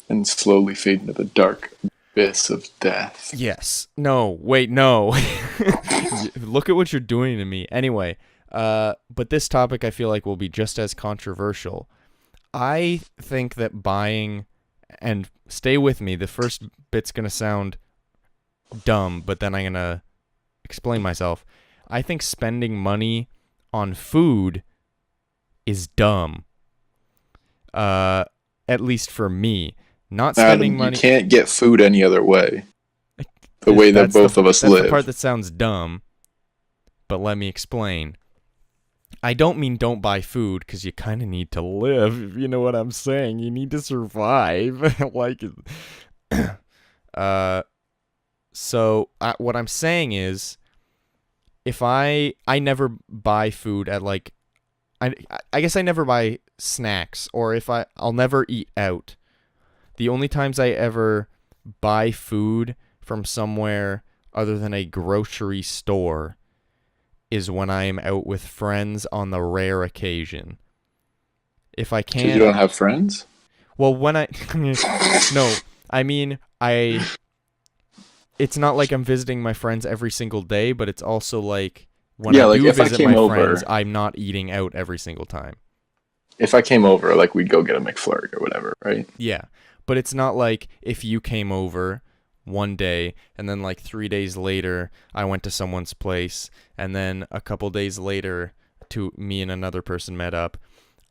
And slowly fade into the dark abyss of death. Yes. No. Wait. No. Look at what you're doing to me. Anyway, but this topic I feel like will be just as controversial. I think that buying, and stay with me, the first bit's gonna sound dumb, but then I'm gonna explain myself. I think spending money on food is dumb. At least for me. Not spending Adam, money. you can't get food any other way. The way that That's both of us that's live. the part that sounds dumb, but let me explain. I don't mean don't buy food, because you kind of need to live, if you know what I'm saying. You need to survive. Like, so what I'm saying is, if I never buy food at like, I guess I never buy snacks, or if I'll never eat out. The only times I ever buy food from somewhere other than a grocery store is when I am out with friends on the rare occasion. If I 'Cause can't, you don't have friends? well, when I no, I mean it's not like I'm visiting my friends every single day, but it's also like when Yeah, I like do if I visit came my over- friends, I'm not eating out every single time. If I came over, like we'd go get a McFlurry or whatever, right? Yeah, but it's not like if you came over one day and then like 3 days later I went to someone's place and then a couple days later me and another person met up.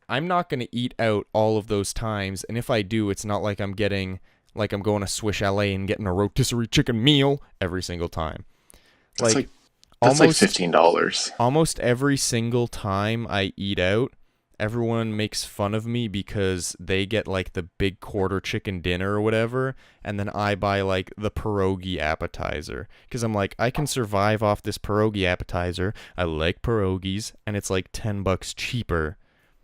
I'm not going to eat out all of those times, and if I do, it's not like I'm going to Swiss Chalet and getting a rotisserie chicken meal every single time. That's Like That's almost like $15. almost every single time I eat out, everyone makes fun of me because they get like the big quarter chicken dinner or whatever, and then I buy like the pierogi appetizer because I'm like, I can survive off this pierogi appetizer. I like pierogies, and it's like $10 cheaper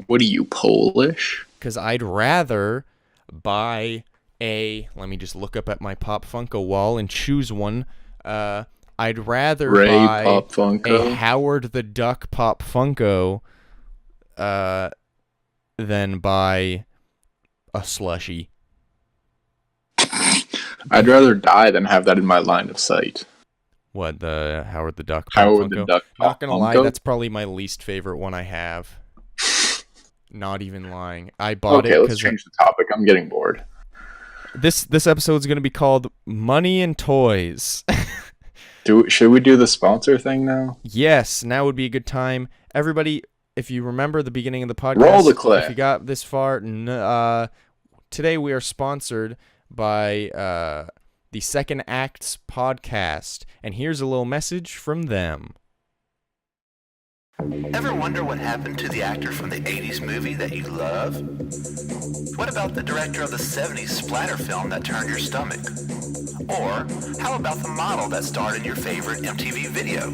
What are you, Polish? because I'd rather buy Let me just look up at my Pop Funko wall and choose one. I'd rather Ray buy Pop Funko. a Howard the Duck Pop Funko than buy a slushie. I'd rather die than have that in my line of sight. What, the Howard the Duck Pop Howard Funko? the Duck Not Pop gonna lie, Funko? that's probably my least favorite one I have. Not even lying. I bought it Okay, let's because change the topic. I'm getting bored. this episode's gonna be called Money and Toys. Should we do the sponsor thing now? Yes, now would be a good time. Everybody, if you remember the beginning of the podcast, Roll the clip. if you got this far, today we are sponsored by the Second Acts podcast, and here's a little message from them. Ever wonder what happened to the actor from the 80s movie that you love? What about the director of the 70s splatter film that turned your stomach? Or how about the model that starred in your favorite MTV video?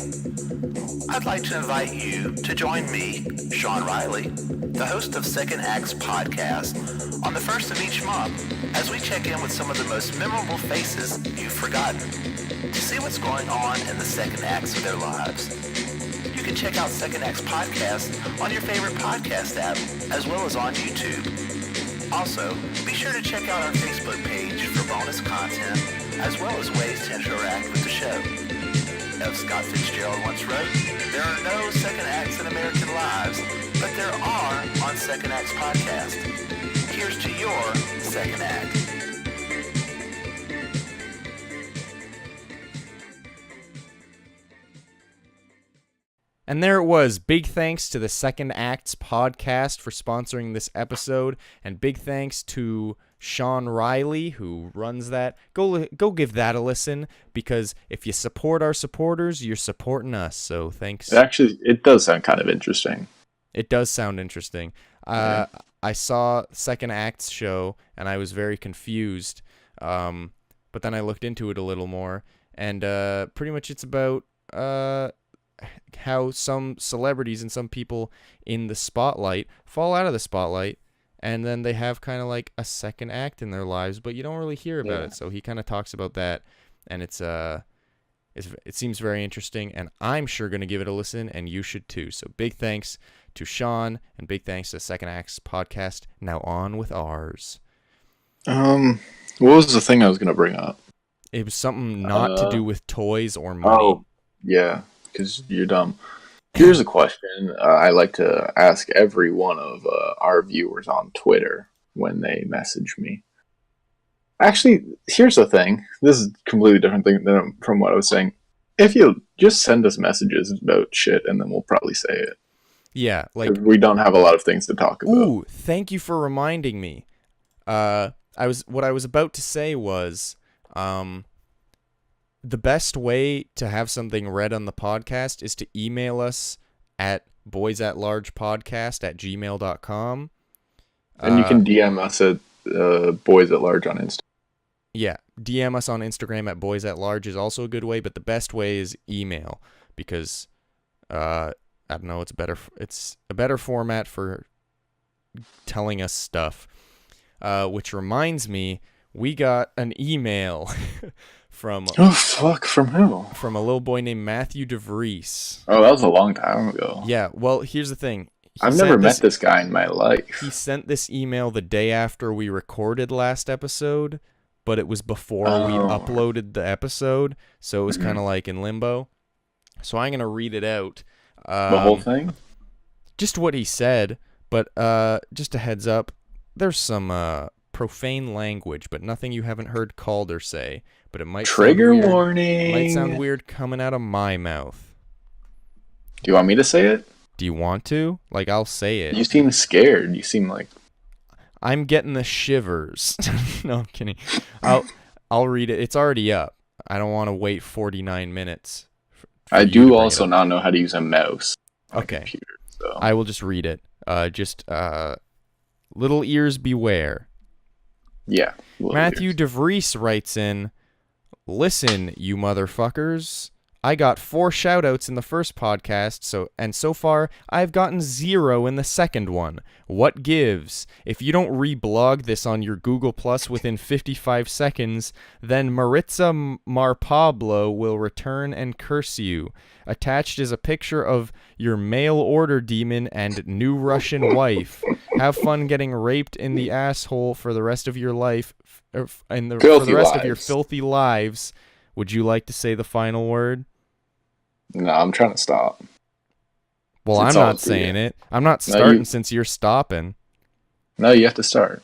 I'd like to invite you to join me, Sean Riley, the host of Second Acts podcast, on the first of each month as we check in with some of the most memorable faces you've forgotten to see what's going on in the second acts of their lives. You can check out Second Acts Podcast on your favorite podcast app, as well as on YouTube. Also, be sure to check out our Facebook page for bonus content, as well as ways to interact with the show. As Scott Fitzgerald once wrote, there are no second acts in American lives, but there are on Second Acts Podcast. Here's to your second act. And there it was. Big thanks to the Second Acts podcast for sponsoring this episode, and big thanks to Sean Riley, who runs that. Go give that a listen, because if you support our supporters, you're supporting us. So thanks. It does sound kind of interesting. It does sound interesting. Yeah. I saw Second Acts show, and I was very confused. But then I looked into it a little more, and pretty much it's about how some celebrities and some people in the spotlight fall out of the spotlight, and then they have kind of like a second act in their lives, but you don't really hear about it. So he kind of talks about that, and it seems very interesting, and I'm sure going to give it a listen, and you should too. So big thanks to Sean, and big thanks to Second Acts podcast. Now on with ours. What was the thing I was going to bring up? It was something not to do with toys or money. Oh, yeah, because you're dumb. Here's a question I like to ask every one of our viewers on Twitter when they message me. Actually, here's the thing. This is a completely different thing from what I was saying. If you just send us messages about shit, and then we'll probably say it. Yeah, like we don't have a lot of things to talk about. Ooh, thank you for reminding me. What I was about to say was, the best way to have something read on the podcast is to email us at boysatlargepodcast@gmail.com. And you can DM us at Boys at Large on Instagram. Yeah, DM us on Instagram at boysatlarge is also a good way, but the best way is email, because I don't know, it's a better format for telling us stuff. Which reminds me, we got an email from from who? From a little boy named Matthew DeVries. Oh, that was a long time ago. Yeah, well, here's the thing. I've never met this guy in my life. He sent this email the day after we recorded last episode, but it was before we uploaded the episode, so it was kind of like in limbo. So I'm going to read it out. The whole thing? Just what he said, but just a heads up, there's some profane language, but nothing you haven't heard Calder say. But it might trigger sound weird. warning. It might sound weird coming out of my mouth. Do you want me to say it? Do you want to? Like, I'll say it. You seem scared. You seem like I'm getting the shivers. No, I'm kidding. I'll read it. It's already up. I don't want to wait 49 minutes. I do also not know how to use a mouse on a computer, so. I will just read it. Little ears beware. Yeah. Matthew DeVries writes in, "Listen, you motherfuckers. I got 4 shoutouts in the first podcast, so far I've gotten 0 in the second one. What gives? If you don't reblog this on your Google Plus within 55 seconds, then Maritza Marpablo will return and curse you. Attached is a picture of your mail order demon and new Russian wife. Have fun getting raped in the asshole for the rest of your life, for the rest of your filthy lives. Would you like to say the final word? No, I'm trying to stop. Well, I'm not saying it. I'm not starting since you're stopping. No, you have to start.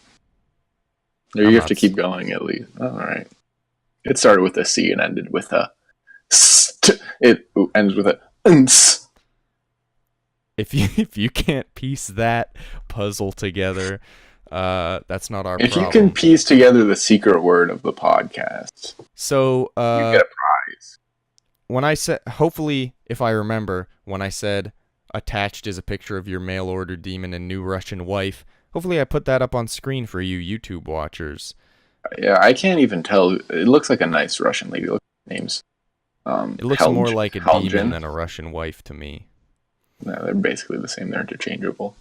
Or you have to keep going at least. All right. It started with a C and ended with a st. It ends with a ns. If you can't piece that puzzle together, that's not our problem. If you can piece together the secret word of the podcast, so you get a prize. When I said, hopefully, if I remember, when I said attached is a picture of your mail order demon and new Russian wife, hopefully I put that up on screen for you YouTube watchers. Yeah, I can't even tell. It looks like a nice Russian lady. Look at the names. It looks more like a demon than a Russian wife to me. No, they're basically the same. They're interchangeable.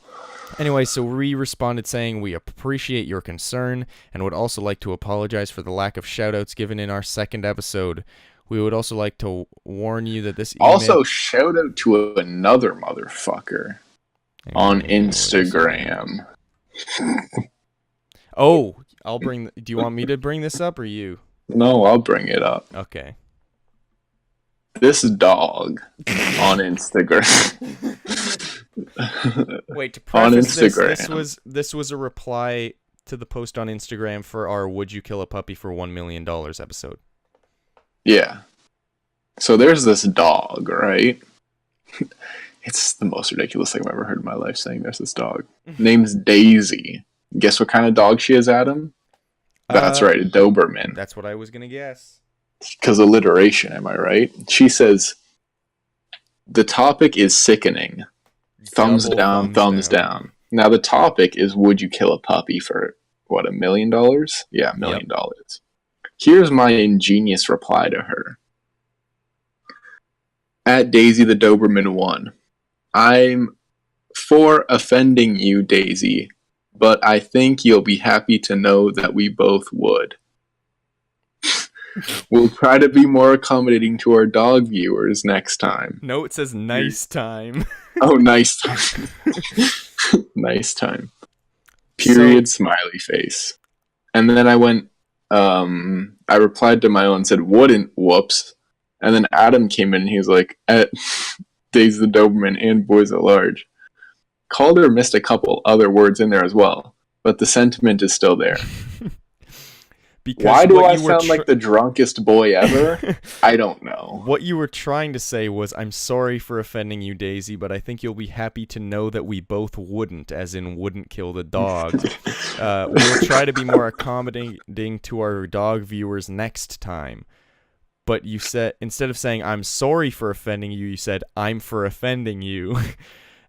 Anyway, so we responded saying we appreciate your concern and would also like to apologize for the lack of shoutouts given in our second episode. We would also like to warn you that this email... Also, shout out to another motherfucker on Instagram. Oh, I'll bring... Do you want me to bring this up or you? No, I'll bring it up. Okay. This dog on Instagram. Wait, to preface this was a reply to the post on Instagram for our Would You Kill a Puppy for $1 Million episode. Yeah. So there's this dog, right? It's the most ridiculous thing I've ever heard in my life, saying there's this dog. Name's Daisy. Guess what kind of dog she is, Adam? That's right, a Doberman. That's what I was going to guess. Because alliteration, am I right? She says, the topic is sickening. Thumbs down. Now the topic is, would you kill a puppy for, what, $1 million? Yeah, $1 million. Yep. Here's my ingenious reply to her. At Daisy the Doberman 1. I'm for offending you, Daisy, but I think you'll be happy to know that we both would. We'll try to be more accommodating to our dog viewers next time. No, it says nice time. Oh, nice time. Nice time. Period, smiley face. And then I went, I replied to my own, said, wouldn't, whoops. And then Adam came in and he was like, at Daisy the Doberman and Boys at Large. Calder missed a couple other words in there as well, but the sentiment is still there. Because why do I sound like the drunkest boy ever? I don't know. What you were trying to say was, I'm sorry for offending you, Daisy, but I think you'll be happy to know that we both wouldn't, as in wouldn't kill the dog. We'll try to be more accommodating to our dog viewers next time. But you said, instead of saying, I'm sorry for offending you, you said, I'm for offending you.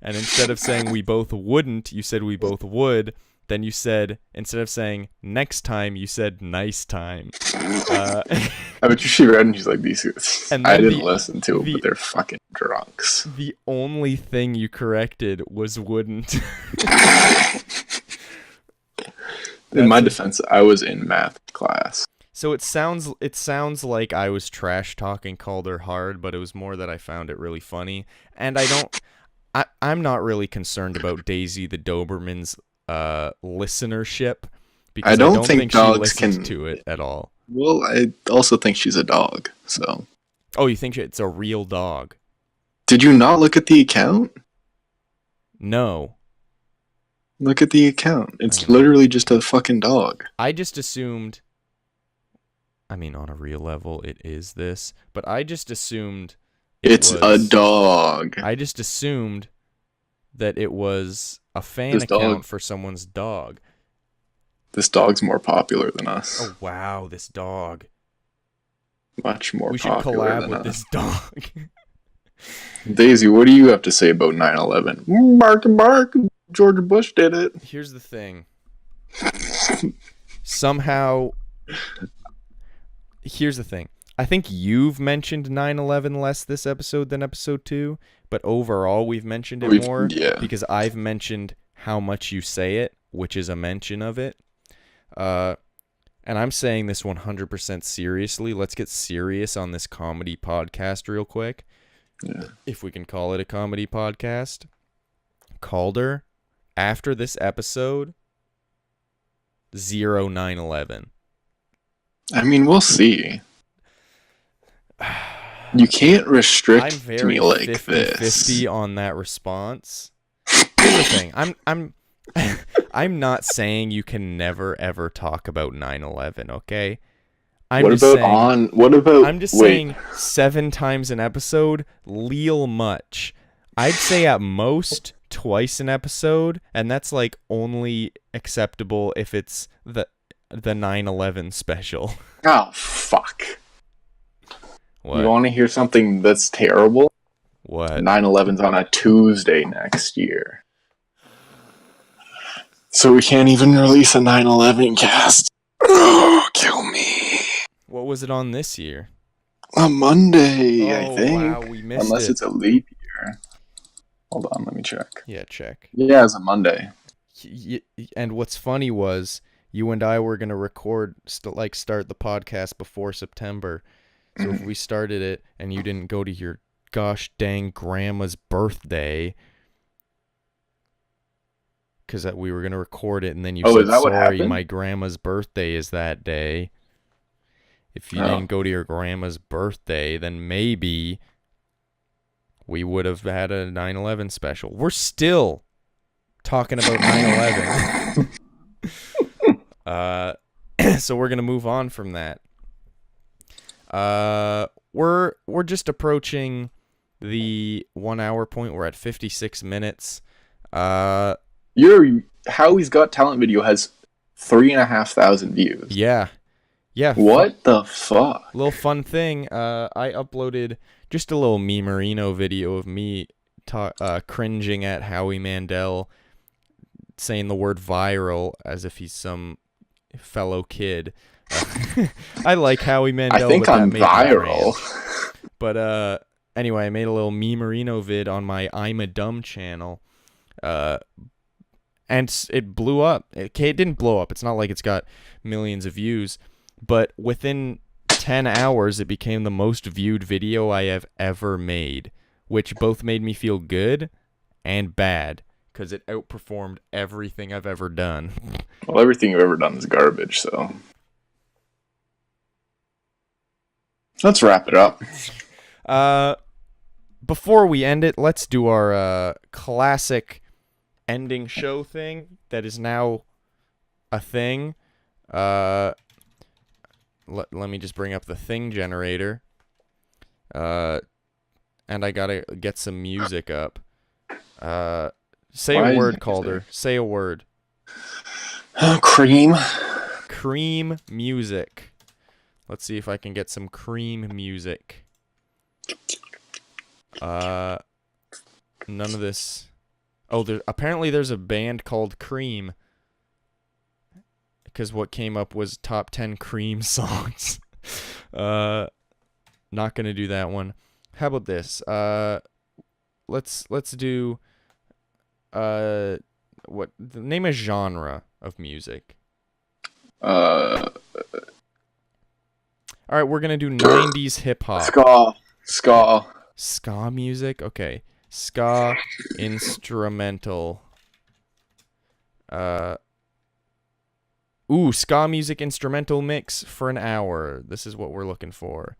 And instead of saying we both wouldn't, you said we both would. Then you said, instead of saying next time, you said nice time. I bet you she read and she's like, these guys. I didn't listen to it, but they're fucking drunks. The only thing you corrected was wouldn't. In my defense, I was in math class. So it sounds like I was trash talking Calder hard, but it was more that I found it really funny. And I'm not really concerned about Daisy the Doberman's listenership, because I don't think she listens to it at all. Well, I also think she's a dog, so. Oh, you think it's a real dog? Did you not look at the account? No. Look at the account. It's literally just a fucking dog. I just assumed, I mean, on a real level, it is this, but I just assumed it's a dog. I just assumed that it was a fan account for someone's dog. This dog's more popular than us. Oh, wow, this dog. Much more popular than us. We should collab with this dog. Daisy, what do you have to say about 9/11? Bark and bark. George Bush did it. Here's the thing. Somehow... Here's the thing. I think you've mentioned 9/11 less this episode than episode 2, but overall we've mentioned it more because I've mentioned how much you say it, which is a mention of it. And I'm saying this 100% seriously. Let's get serious on this comedy podcast real quick. Yeah. If we can call it a comedy podcast. Calder, after this episode, 0 9/11. I mean, we'll see. You can't restrict me like 50-50 on that response. Here's the thing. I'm not saying you can never ever talk about 9/11, okay? I'm just saying 7 times an episode, leal much. I'd say at most twice an episode, and that's like only acceptable if it's the 9/11 special. Oh, fuck. What? You want to hear something that's terrible? What? 9/11's on a Tuesday next year. So we can't even release a 9/11 cast. Oh, kill me. What was it on this year? A Monday, I think. Wow, we missed Unless it. it's a leap year. Hold on, let me check. Yeah, check. Yeah, it's a Monday. And what's funny was you and I were gonna record, start the podcast before September. So if we started it and you didn't go to your gosh dang grandma's birthday, because we were gonna record it, and then you said, "Sorry, my grandma's birthday is that day." If you didn't go to your grandma's birthday, then maybe we would have had a 9/11 special. We're still talking about 9/11. So we're gonna move on from that. We're just approaching the 1 hour point. We're at 56 minutes. Your Howie's Got Talent video has 3,500 views. Yeah. What the fuck? Little fun thing. I uploaded just a little Memerino video of me cringing at Howie Mandel saying the word viral as if he's some fellow kid. I like Howie Mandel. I think I'm viral. But anyway, I made a little Memerino vid on my I'm a Dumb channel. And it blew up. It didn't blow up. It's not like it's got millions of views. But within 10 hours, it became the most viewed video I have ever made, which both made me feel good and bad because it outperformed everything I've ever done. Well, everything you've ever done is garbage, so let's wrap it up. Before we end it, let's do our classic ending show thing that is now a thing. Let me just bring up the thing generator. And I gotta get some music up. Say a word, Calder. Say a word. Cream. Cream music. Let's see if I can get some cream music. None of this. Oh, apparently there's a band called Cream. Because what came up was top 10 Cream songs. Not gonna do that one. How about this? Let's do name a genre of music. All right, we're gonna do 90s hip hop. Ska music. Okay, ska instrumental. Ska music instrumental mix for an hour. This is what we're looking for.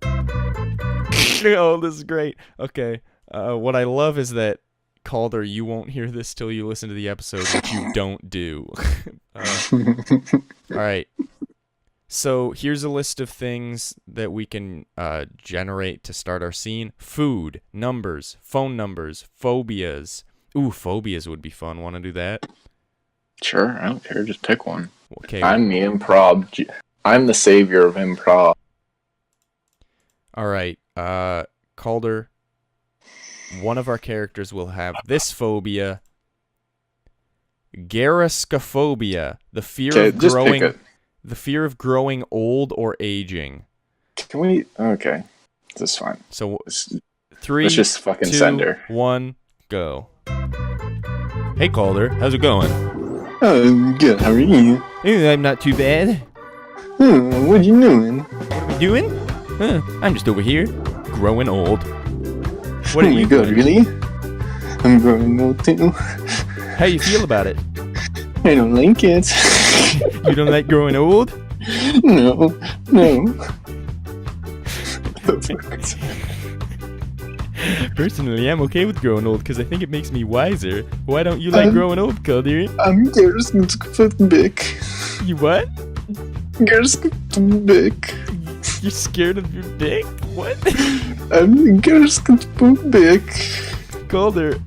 Oh, this is great. Okay. What I love is that, Calder, you won't hear this till you listen to the episode, which you don't do. All right. So here's a list of things that we can generate to start our scene. Food, numbers, phone numbers, phobias. Phobias would be fun. Want to do that? Sure, I don't care. Just pick one. Okay. I'm the improv. I'm the savior of improv. All right. Calder, one of our characters will have this phobia. Gerascophobia, the fear of growing old or aging. Can we? Okay, this is fine. So Let's 3, let's just fucking 2, send her. 1, go. Hey Calder, how's it going? Oh, good. How are you? I'm not too bad. What are you doing? What are we doing? I'm just over here, growing old. What are you good? doing? Really? I'm growing old too. How you feel about it? I don't like it. You don't like growing old? No. Personally, I'm okay with growing old because I think it makes me wiser. Why don't you like growing old, Calder? I'm just big. You what? Just big. You're scared of your dick? What? I'm just big. Calder,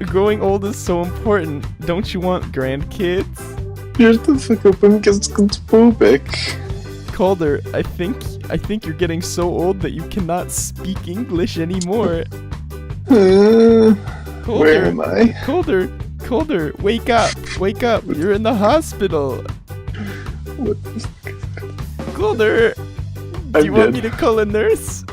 growing old is so important. Don't you want grandkids? Shut the fuck up, I'm just big. Calder, I think you're getting so old that you cannot speak English anymore. Where am I? Calder, wake up, you're in the hospital. What the fuck? Calder, do you want me to call a nurse?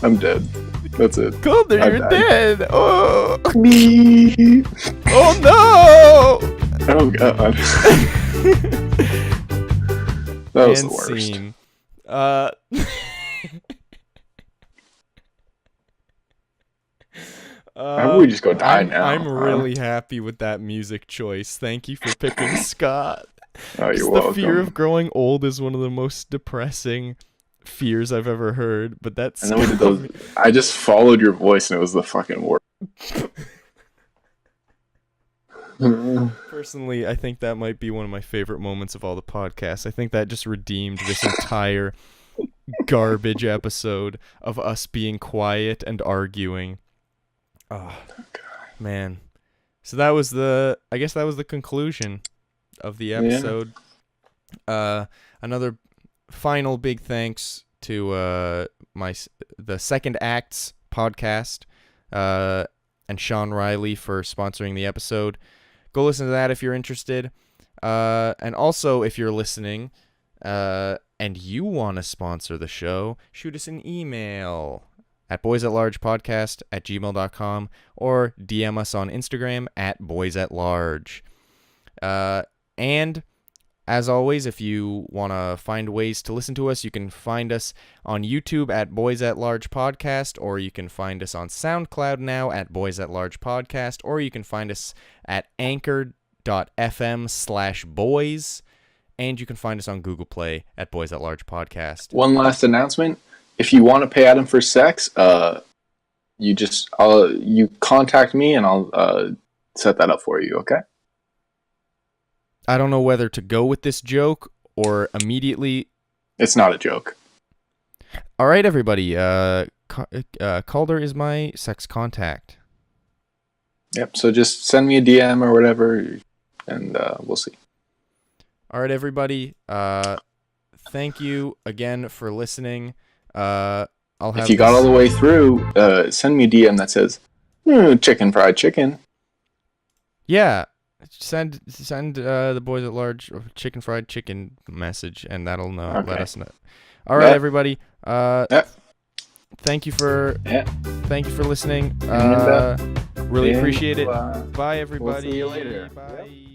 I'm dead. That's it. Calder, I you're died. dead. Oh, Me. oh no! Oh god. That was And the worst. scene. How about we just go die now? I'm really happy with that music choice. Thank you for picking Scott. Oh, you're 'Cause welcome. the fear of growing old is one of the most depressing fears I've ever heard. But that's And then we did those. I just followed your voice, and it was the fucking worst. personally, I think that might be one of my favorite moments of all the podcasts. I think that just redeemed this entire garbage episode of us being quiet and arguing. Oh, man. So that was I guess that was the conclusion of the episode. Another final big thanks to the Second Acts podcast and Sean Riley for sponsoring the episode. Go listen to that if you're interested. And also, if you're listening and you want to sponsor the show, shoot us an email at boysatlargepodcast@gmail.com or DM us on Instagram at boysatlarge. And as always, if you want to find ways to listen to us, you can find us on YouTube at Boys at Large Podcast, or you can find us on SoundCloud now at Boys at Large Podcast, or you can find us at anchor.fm/boys, and you can find us on Google Play at Boys at Large Podcast. One last announcement: if you want to pay Adam for sex, you contact me and I'll set that up for you. Okay. I don't know whether to go with this joke or immediately. It's not a joke. All right, everybody. Calder is my sex contact. Yep. So just send me a DM or whatever, and we'll see. All right, everybody. Thank you again for listening. If you got all the way through, send me a DM that says fried chicken. Yeah. Send the Boys at Large chicken fried chicken message, and that'll know. Okay. Let us know. All right, everybody. Yeah. Thank you for listening. And, really appreciate it. Bye. Bye, everybody. We'll see you later. Bye.